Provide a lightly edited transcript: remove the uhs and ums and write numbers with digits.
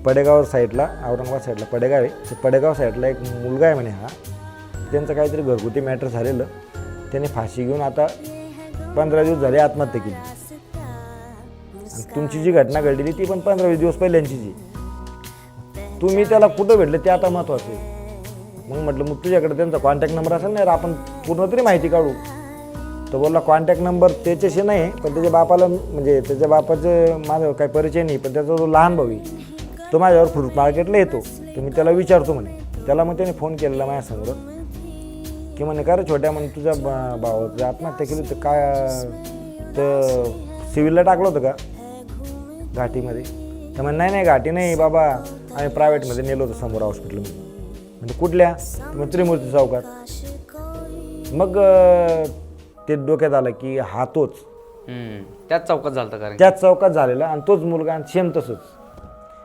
पडेगाव साईडला, औरंगाबाद साईडला पडेगाव आहे, ते पडेगाव साईडला एक मुलगा आहे म्हणे हा, त्यांचं काहीतरी घरगुती मॅटर झालेलं, त्याने फाशी घेऊन आता 15 दिवस झाले आत्महत्या केली. आणि तुमची जी घटना घडलेली ती पण 15-20 दिवस पहिल्यांची जी, तुम्ही त्याला कुठं भेटले ते आता महत्त्वाचं आहे. मग म्हटलं मग तुझ्याकडे त्यांचा कॉन्टॅक्ट नंबर असेल ना, आपण पूर्ण तरी माहिती काढू. तो बोलला कॉन्टॅक्ट नंबर त्याच्याशी नाही, पण त्याच्या बापाला, म्हणजे त्याच्या बापाचं माझं काही परिचय नाही, पण त्याचा जो लहान भाऊ आहे तो माझ्यावर फ्रूट मार्केटला येतो, तर मी त्याला विचारतो म्हणे. त्याला मग त्याने फोन केलेला माझ्यासमोर की म्हणे का रे छोट्या, म्हणे तुझ्या भावाचं आत्महत्या केली तर काय, तर सिव्हिलला टाकलं होतं का घाटीमध्ये? तर म्हणे नाही नाही घाटी नाही बाबा, आम्ही प्रायव्हेटमध्ये नेलो होतं समोर हॉस्पिटलमध्ये. म्हणजे कुठल्या? मग त्रिमूर्ती चौकात. मग ते डोक्यात आलं की हा तोच, त्याच चौकात झालं कारण त्याच चौकात झालेला आणि तोच मुलगा सेम तसंच.